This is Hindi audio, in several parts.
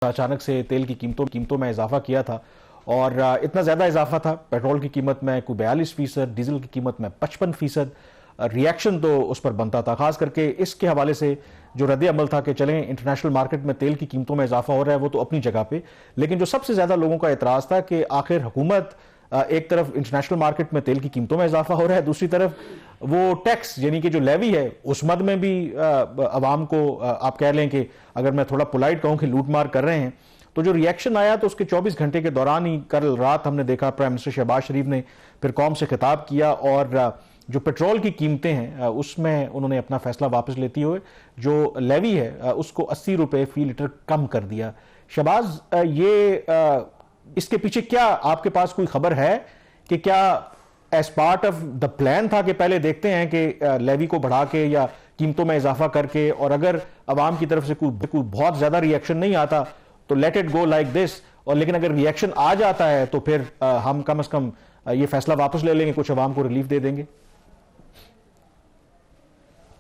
अचानक से तेल की कीमतों में इजाफा किया था और इतना ज़्यादा इजाफा था। पेट्रोल की कीमत में कोई 42%, डीजल की कीमत में 55%। रिएक्शन तो उस पर बनता था, खास करके इसके हवाले से जो रद्द अमल था कि चलें इंटरनेशनल मार्केट में तेल की कीमतों में इजाफा हो रहा है वो तो अपनी जगह पे, लेकिन जो सबसे ज़्यादा लोगों का एतराज़ था कि आखिर हुकूमत एक तरफ इंटरनेशनल मार्केट में तेल की कीमतों में इजाफा हो रहा है, दूसरी तरफ वो टैक्स यानी कि जो लेवी है उस मद में भी अवाम को आप कह लें कि अगर मैं थोड़ा पोलाइट कहूं कि लूटमार कर रहे हैं। तो जो रिएक्शन आया तो उसके 24 घंटे के दौरान ही कल रात हमने देखा प्राइम मिनिस्टर शहबाज शरीफ ने फिर कौम से खिताब किया और जो पेट्रोल की कीमतें हैं उसमें उन्होंने अपना फैसला वापस लेते हुए जो लेवी है उसको 80 रुपए फी लीटर कम कर दिया। शहबाज, ये इसके पीछे क्या आपके पास कोई खबर है कि क्या as part of the plan था कि पहले देखते हैं कि लेवी को बढ़ा के या कीमतों में इजाफा करके, और अगर अवाम की तरफ से कोई बहुत ज्यादा रिएक्शन नहीं आता तो let it go like this, और लेकिन अगर रिएक्शन आ जाता है तो फिर हम कम से कम ये फैसला वापस ले लेंगे, कुछ अवाम को रिलीफ दे देंगे।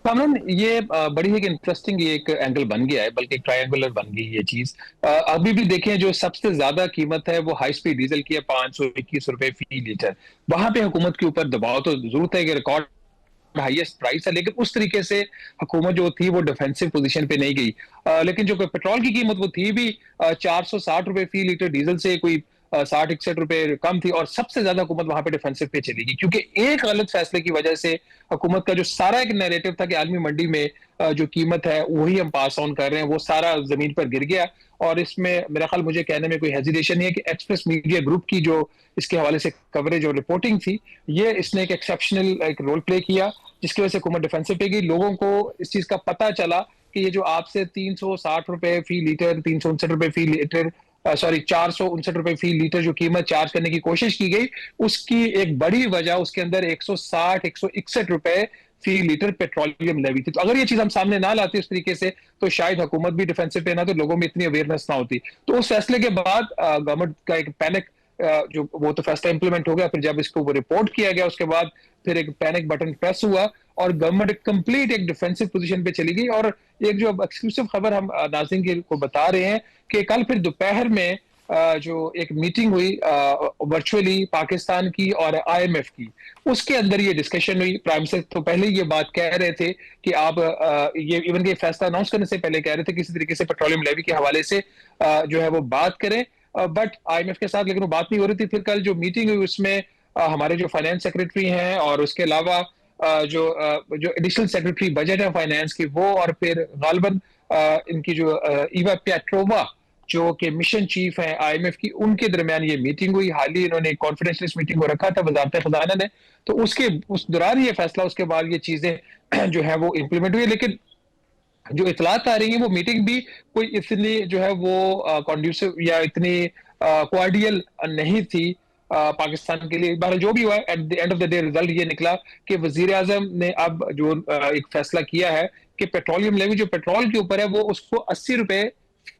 कामरान, ये बड़ी एक इंटरेस्टिंग ये एक एंगल बन गया है, बल्कि ट्रायंगुलर बन गई ये चीज। अभी भी देखें, जो सबसे ज्यादा कीमत है वो हाई स्पीड डीजल की है, 521 रुपए फी लीटर। वहां पे हुकूमत के ऊपर दबाव तो जरूरत है कि रिकॉर्ड हाईएस्ट प्राइस है, लेकिन उस तरीके से हुकूमत जो थी वो डिफेंसिव पोजीशन पे नहीं गई। लेकिन जो पेट्रोल की कीमत वो थी भी 460 रुपए फी लीटर, डीजल से कोई 60-61 रुपए कम थी, और सबसे ज्यादा हुकूमत वहां पे डिफेंसिव पे चलेगी, क्योंकि एक गलत फैसले की वजह से हुकूमत का जो सारा एक नैरेटिव था कि आलमी मंडी में जो कीमत है वही हम पास ऑन कर रहे हैं, वो सारा जमीन पर गिर गया। और इसमें मेरा ख्याल, मुझे कहने में कोई हेजिटेशन नहीं है कि एक्सप्रेस मीडिया ग्रुप की जो इसके हवाले से कवरेज और रिपोर्टिंग थी, ये इसने एक एक्सेप्शनल एक रोल प्ले किया, जिसकी वजह से हुकूमत डिफेंसिव पे गई। लोगों को इस चीज का पता चला कि ये जो आपसे 360 रुपए फी लीटर, 359 रुपए फी लीटर, सॉरी 459 रुपए फी लीटर जो कीमत चार्ज करने की कोशिश की गई, उसकी एक बड़ी वजह उसके अंदर 160-161 रुपए फी लीटर पेट्रोलियम लेवी थी। तो अगर ये चीज हम सामने ना लाते इस तरीके से, तो शायद हुकूमत भी डिफेंसिव पे ना, तो लोगों में इतनी अवेयरनेस ना होती। तो उस फैसले के बाद गवर्नमेंट का एक पैनिक, जो वो तो फैसला इंप्लीमेंट हो गया, फिर जब इसको वो रिपोर्ट किया गया उसके बाद फिर एक पैनिक बटन प्रेस हुआ और गवर्नमेंट कंप्लीट एक डिफेंसिव पोजीशन पे चली गई। और एक जो एक्सक्लूसिव खबर हम नाज़रीन को बता रहे हैं कि कल फिर दोपहर में जो एक मीटिंग हुई वर्चुअली पाकिस्तान की और आईएमएफ की, उसके अंदर ये डिस्कशन हुई। प्राइम मिनिस्टर तो पहले ये बात कह रहे थे कि आप ये इवन के फैसला अनाउंस करने से पहले कह रहे थे किसी तरीके से पेट्रोलियम लेवी के हवाले से जो है वो बात करें, बट आईएमएफ के साथ लेकिन वो बात नहीं हो रही थी। फिर कल जो मीटिंग हुई उसमें हमारे जो फाइनेंस सेक्रेटरी हैं और उसके अलावा जो एडिशनल सेक्रेटरी बजट है फाइनेंस की, वो और फिर गालबन इनकी जो ईवा पेट्रोवा जो कि मिशन चीफ है आईएमएफ की, उनके दरमियान ये मीटिंग हुई। हाल ही इन्होंने कॉन्फिडेंशियल मीटिंग को रखा था वजारत खजाना ने, तो उस दौरान ये फैसला, उसके बाद ये चीजें जो है वो इंप्लीमेंट हुई। लेकिन जो इतलात आ रही है वो मीटिंग भी कोई इतनी जो है वो कॉन्ड्यूसिव या इतनी क्वार्डियल नहीं थी पाकिस्तान के लिए। बहरहाल जो भी हुआ, at the end of the day result ये निकला कि वजीर आजम ने अब जो एक फैसला किया है कि पेट्रोलियम लेवी जो पेट्रोल के ऊपर है वो उसको 80 रुपए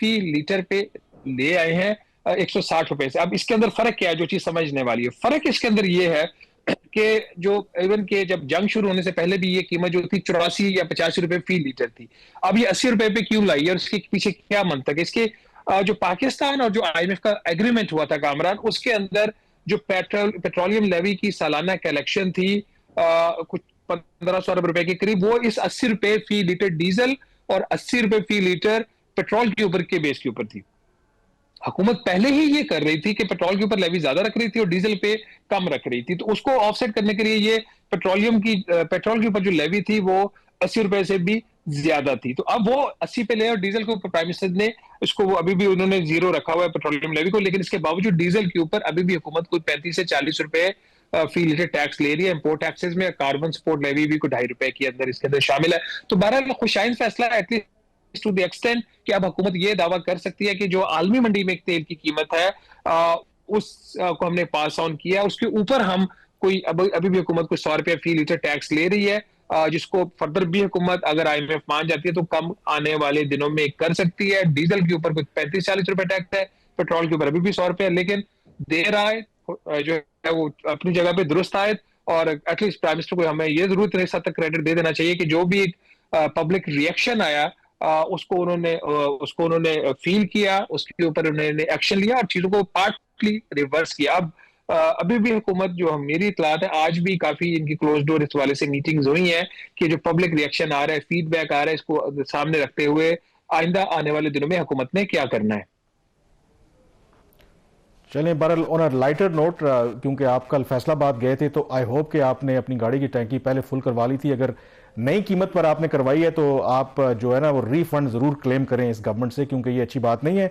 फी लीटर पे ले आए हैं 160 रुपए से। अब इसके अंदर फर्क क्या है, जो चीज समझने वाली है, फर्क इसके अंदर ये है कि जो इवन के जब जंग शुरू होने से पहले भी ये कीमत जो थी 84 या 85 रुपए फी लीटर थी, अब ये 80 रुपए पे क्यों लाई है और इसके पीछे क्या मंतक है? इसके जो पाकिस्तान और जो आईएमएफ का एग्रीमेंट हुआ था कामरान, उसके अंदर जो पेट्रोलियम लेवी की सालाना कलेक्शन थी कुछ 1500 अरब रुपए के करीब, वो इस 80 रुपए फी लीटर डीजल और 80 रुपए फी लीटर पेट्रोल के ऊपर के बेस के ऊपर थी। हुकूमत पहले ही ये कर रही थी कि पेट्रोल के ऊपर लेवी ज्यादा रख रही थी और डीजल पे कम रख रही थी, तो उसको ऑफसेट करने के लिए ये पेट्रोल के ऊपर जो लेवी थी वो 80 रुपए से भी ज्यादा थी। तो अब वो 80 पे ले और डीजल के ऊपर प्राइम मिनिस्टर ने इसको, वो अभी भी उन्होंने जीरो रखा हुआ है पेट्रोलियम लेवी को, लेकिन इसके बावजूद डीजल के ऊपर अभी भी हुकूमत कोई 35 से 40 रुपए फी लीटर टैक्स ले रही है। इंपोर्ट टैक्सेस में कार्बन सपोर्ट लेवी भी कोई 2.5 रुपए के अंदर इसके अंदर शामिल है। तो बहरहाल खुशाइन फैसला एटलीस्ट टू द एक्सटेंट कि अब हुकूमत ये दावा कर सकती है कि जो आलमी मंडी में तेल की कीमत है उस को हमने पास ऑन किया, उसके ऊपर हम कोई अभी भी हुकूमत को 100 रुपया फी लीटर टैक्स ले रही है, जिसको फर्दर भी हुकूमत अगर आईएमएफ मान जाती है तो कम आने वाले दिनों में कर सकती है। डीजल के ऊपर कुछ 35-40 रुपए टैक्स है, पेट्रोल के ऊपर अभी भी 100 रुपया, लेकिन देर आए जो है वो अपनी जगह पे दुरुस्त आए। और एटलीस्ट प्राइम मिनिस्टर को हमें ये जरूर इस हद तक क्रेडिट दे देना चाहिए कि जो भी एक पब्लिक रिएक्शन आया उसको उन्होंने फील किया, उसके ऊपर उन्होंने एक्शन लिया और चीजों को पार्टली रिवर्स किया। अब अभी भी हुकूमत, जो मेरी इत्तलात है, आज भी काफी इनकी क्लोज डोर इस वाले से मीटिंग्स हुई हैं कि जो पब्लिक रिएक्शन आ रहा है, फीडबैक आ रहा है, इसको सामने रखते हुए आइंदा आने वाले दिनों में हुकूमत ने क्या करना है। चलें, बहरहाल ऑन अ लाइटर नोट, क्योंकि आप कल फैसलाबाद गए थे तो आई होप कि आपने अपनी गाड़ी की टैंकी पहले फुल करवा ली थी। अगर नई कीमत पर आपने करवाई है तो आप जो है ना वो रीफंड ज़रूर क्लेम करें इस गवर्नमेंट से, क्योंकि ये अच्छी बात नहीं है।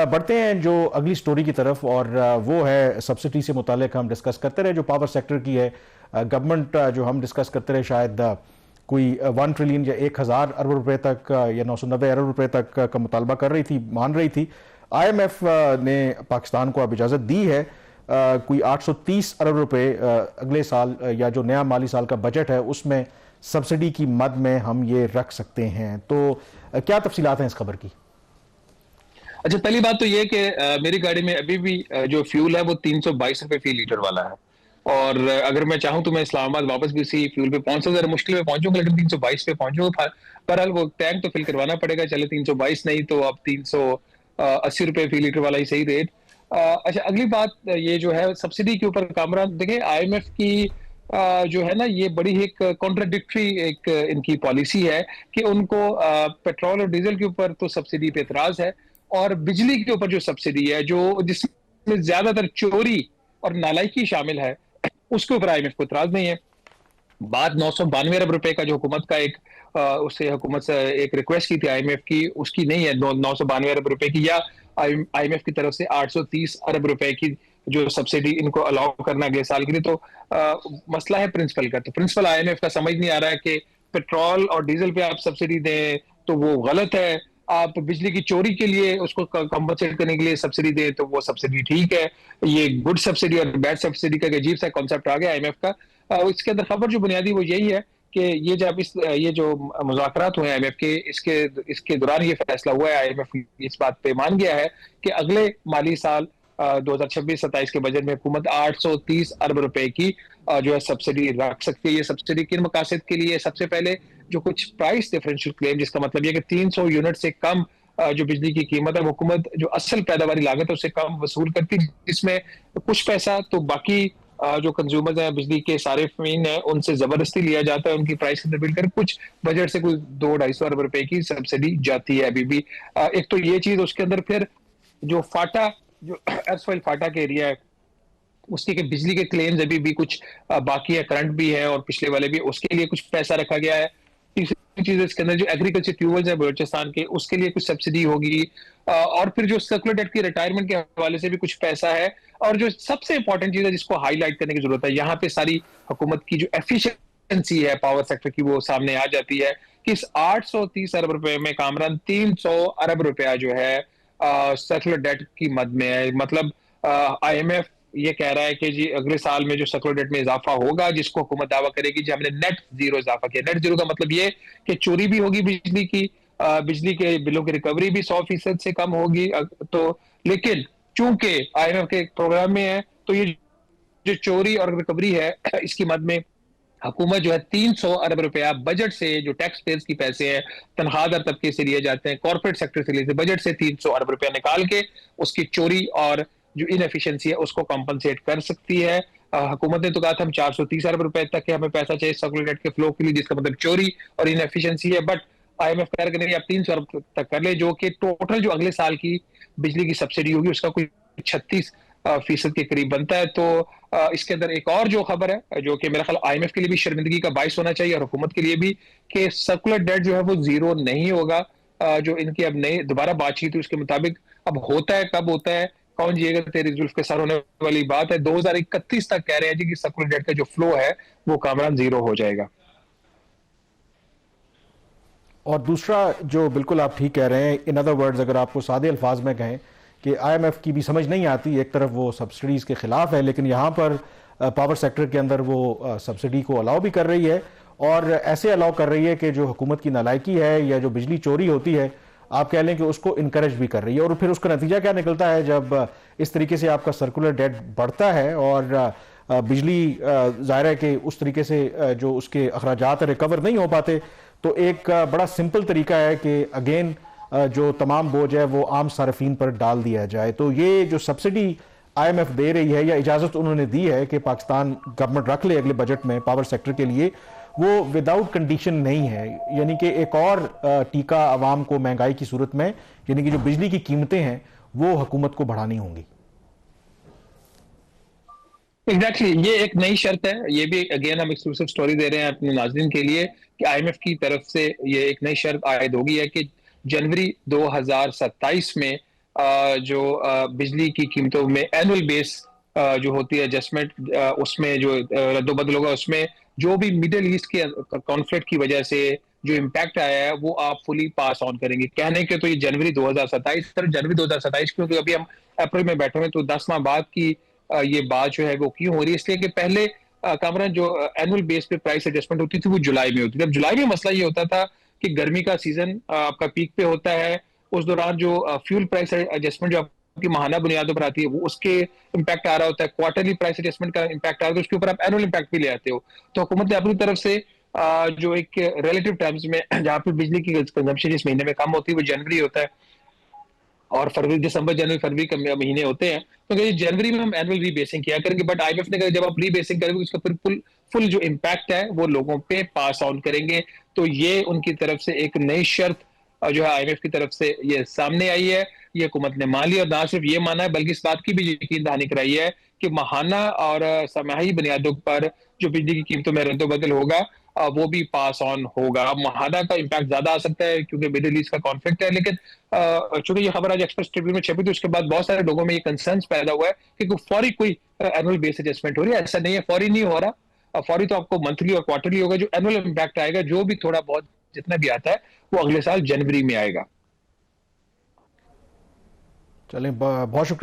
बढ़ते हैं जो अगली स्टोरी की तरफ, और वो है सब्सिडी से मुतालिक हम डिस्कस करते रहे जो पावर सेक्टर की है। गवर्नमेंट जो हम डिस्कस करते रहे शायद कोई 1 ट्रिलियन या 1000 अरब रुपए तक या 990 अरब रुपए तक का मुतालबा कर रही थी, मान रही थी। IMF ने पाकिस्तान को अब इजाज़त दी है कोई 830 अरब रुपए अगले साल या जो नया माली साल का बजट है उसमें सब्सिडी की मद में हम ये रख सकते हैं। तो क्या तफसीलात हैं इस खबर की? अच्छा, पहली बात तो ये कि मेरी गाड़ी में अभी भी जो फ्यूल है वो 322 रुपए फी लीटर वाला है, और अगर मैं चाहूं तो मैं इस्लामाबाद वापस भी उसी फ्यूल पे पहुंच सकूं। जरा मुश्किल में पहुंचूंगा, लेकिन 322 पे पहुंचूंगा। बहरहाल वो टैंक तो फिल करवाना पड़ेगा। चले 322 नहीं तो अब 380 रुपए फी लीटर वाला ही सही रेट। अच्छा, अगली बात ये जो है सब्सिडी के ऊपर कामरान, देखें IMF की जो है ना, ये बड़ी एक कॉन्ट्राडिक्टरी एक इनकी पॉलिसी है कि उनको पेट्रोल और डीजल के ऊपर तो सब्सिडी पे एतराज है, और बिजली के ऊपर जो सब्सिडी है, जो जिसमें ज्यादातर चोरी और नालायकी शामिल है, उसके ऊपर IMF को एतराज नहीं है। बात 992 अरब रुपए का जो हुकूमत का एक उससे हुकूमत से एक रिक्वेस्ट की थी IMF की, उसकी नहीं है 992 अरब रुपए की, या IMF की तरफ से 830 अरब रुपए की जो सब्सिडी इनको अलाउ करना अगले साल के लिए। तो मसला है प्रिंसिपल का। तो प्रिंसिपल IMF का समझ नहीं आ रहा है कि पेट्रोल और डीजल पे आप सब्सिडी दें तो वो गलत है, आप बिजली की चोरी के लिए उसको कंपनसेट करने के लिए सब्सिडी दें तो वो सब्सिडी ठीक है। ये गुड सब्सिडी और बैड सब्सिडी का अजीब सा कॉन्सेप्ट आ गया IMF का। इसके अंदर खबर जो बुनियादी वो यही है कि ये जब ये जो मुज़ाकरात हुए IMF के, इसके दौरान ये फैसला हुआ है, IMF इस बात पे मान गया है कि अगले माली साल 2026-27 के बजट में हुकूमत 830 अरब रुपए की जो है सब्सिडी रख सकती है। ये सब्सिडी किन मकासद के लिए? सबसे पहले जो कुछ प्राइस डिफरेंशियल क्लेम, जिसका मतलब ये कि 300 यूनिट से कम जो बिजली की कीमत है, हुकूमत जो असल पैदावारी लागत है उससे कम वसूल करती, जिसमें कुछ पैसा तो बाकी जो कंज्यूमर्स हैं, बिजली के सारिफीन हैं, उनसे जबरदस्ती लिया जाता है, उनकी प्राइस के अंदर बिल्ड कर कुछ बजट से कुछ 200-250 अरब रुपए की सब्सिडी जाती है अभी भी। एक तो ये चीज, उसके अंदर फिर जो फाटा, जो एर्सवाइल फाटा के एरिया है, उसके के बिजली के क्लेम्स अभी भी कुछ बाकी है, करंट भी है और पिछले वाले भी, उसके लिए कुछ पैसा रखा गया है। तीसरी चीज इसके अंदर जो एग्रीकल्चर ट्यूबवेल्स है बलूचिस्तान के, उसके लिए कुछ सब्सिडी होगी, और फिर जो सर्कुलर डेट की रिटायरमेंट के हवाले से भी कुछ पैसा है। और जो सबसे इंपॉर्टेंट चीज है जिसको हाईलाइट करने की जरूरत है, यहाँ पे सारी हुकूमत की जो एफिशिएंसी है पावर सेक्टर की, वो सामने आ जाती है कि इस 830 अरब रुपए में कामरान 300 अरब रुपया जो है सर्कुलर डेट की मद में है। मतलब IMF ये कह रहा है कि जी अगले साल में जो सर्कुलर डेट में इजाफा होगा, जिसको हुकूमत दावा करेगी जी हमने नेट जीरो इजाफा किया। नेट जीरो का मतलब ये कि चोरी भी होगी बिजली की, बिजली के बिलों की रिकवरी भी 100% से कम होगी। तो लेकिन चूंकि IMF के प्रोग्राम में है, तो ये जो चोरी और रिकवरी है इसकी मद में हुकूमत जो है 300 अरब रुपया बजट से, जो टैक्स पेयर्स की पैसे हैं, तनख्वाहदार तबके से लिए जाते हैं, कॉर्पोरेट सेक्टर से लिए, बजट से 300 अरब रुपया निकाल के उसकी चोरी और जो इनएफिशिएंसी है उसको कंपनसेट कर सकती है। हुकूमत ने तो कहा था हम 430 अरब रुपए तक के हमें पैसा चाहिए सर्कुलर डेट के फ्लो के लिए, जिसका मतलब चोरी और इनएफिशिएंसी है। बट IMF कह रहा है आप 300 अरब तक कर ले, जो कि टोटल जो अगले साल की बिजली की सब्सिडी होगी उसका कोई 36% के करीब बनता है। तो इसके अंदर एक और जो खबर है, जो कि मेरा ख्याल IMF के लिए भी शर्मिंदगी का बाइस होना चाहिए और हुकूमत के लिए भी, कि सर्कुलर डेट जो है वो जीरो नहीं होगा। जो इनकी अब नई दोबारा बातचीत हुई उसके मुताबिक अब होता है, कब होता है कौन जिएगा तेरी जुल्फ के सर होने वाली बात है। 2031 तक कह रहे हैं जी कि सर्कुलर डेट का जो फ्लो है वो कामरान जीरो हो जाएगा। और दूसरा जो बिल्कुल आप ठीक कह रहे हैं, इन अदर वर्ड्स अगर आपको सादे अल्फाज में कहें कि IMF की भी समझ नहीं आती, एक तरफ वो सब्सिडीज़ के खिलाफ है लेकिन यहाँ पर पावर सेक्टर के अंदर वो सब्सिडी को अलाउ भी कर रही है, और ऐसे अलाउ कर रही है कि जो हुकूमत की नालायकी है या जो बिजली चोरी होती है आप कह लें कि उसको इनकरेज भी कर रही है। और फिर उसका नतीजा क्या निकलता है जब इस तरीके से आपका सर्कुलर डेट बढ़ता है और बिजली ज़ाहिर है कि उस तरीके से जो उसके अखराजात रिकवर नहीं हो पाते, तो एक बड़ा सिंपल तरीका है कि अगेन जो तमाम बोझ है वो आम सार्फिन पर डाल दिया जाए। तो ये जो सब्सिडी IMF दे रही है या इजाजत उन्होंने दी है कि पाकिस्तान गवर्नमेंट रख ले अगले बजट में पावर सेक्टर के लिए, वो विदाउट कंडीशन नहीं है। यानी कि एक और टीका आवाम को महंगाई की सूरत में, यानी कि जो बिजली की कीमतें हैं वो हुकूमत को बढ़ानी होंगी। एग्जैक्टली ये एक नई शर्त है। ये भी अगेन हम एक्सक्लूसिव स्टोरी दे रहे हैं अपने नाज़रीन के लिए कि IMF की तरफ से ये एक नई शर्त आयद होगी है कि जनवरी 2027 में जो बिजली की कीमतों में एनुअल बेस जो होती है एडजस्टमेंट, उसमें जो रद्दोबदल होगा, उसमें जो भी मिडिल ईस्ट के कॉन्फ्लिक्ट की वजह से जो इम्पैक्ट आया है वो आप फुली पास ऑन करेंगे। कहने के तो ये जनवरी 2027, पर जनवरी 2027 क्योंकि अभी हम अप्रैल में बैठे हुए, तो 10 माह बाद की ये बात जो है वो क्यों हो रही है, इसलिए कि पहले कामरान जो एनुअल बेस पे प्राइस एडजस्टमेंट होती थी वो जुलाई में होती थी। अब जुलाई में मसला ये होता था कि गर्मी का सीजन आपका पीक पे होता है, उस दौरान जो फ्यूल प्राइस एडजस्टमेंट जो आपकी माहाना बुनियादों पर आती है वो उसके इम्पैक्ट आ रहा होता है, क्वार्टरली प्राइस एडजस्टमेंट का इम्पैक्ट आ रहा है, तो उसके ऊपर आप एनुअल इम्पैक्ट भी ले आते हो। तो हुकूमत ने अपनी तरफ से जो एक रिलेटिव टर्म्स में जहाँ पे बिजली की कंजम्पशन इस महीने में कम होती है वो जनवरी होता है, और फरवरी, दिसंबर, जनवरी, फरवरी के महीने होते हैं, तो जनवरी में हम एनुअल रीबेसिंग किया करेंगे। बट IMF ने कहा जब आप रीबेसिंग करेंगे उसका फिर फुल जो इम्पैक्ट है वो लोगों पे पास ऑन करेंगे। तो ये उनकी तरफ से एक नई शर्त जो है IMF की तरफ से ये सामने आई है, ये हुकूमत ने मान लिया। और ना सिर्फ ये माना है बल्कि इस बात की भी यकीन दहानी कराई है कि माहाना और समाही बुनियादों पर जो बिजली की कीमतों में रद्दोबदल होगा वो भी पास ऑन होगा। माहाना का इम्पैक्ट ज्यादा आ सकता है क्योंकि मिडिल ईस्ट का कॉन्फ्लिक्ट है, लेकिन चूंकि ये खबर आज एक्सप्रेस ट्रिब्यून में छपी थी उसके बाद बहुत सारे लोगों में ये कंसर्न पैदा हुआ है कि फौरी कोई एनुअल बेस एडजस्टमेंट हो रही है। ऐसा नहीं है, फौरी नहीं हो रहा। फौरी तो आपको मंथली और क्वार्टरली होगा। जो एनुअल इम्पैक्ट आएगा जो भी थोड़ा बहुत जितना भी आता है वो अगले साल जनवरी में आएगा। चलें, बहुत शुक्रिया।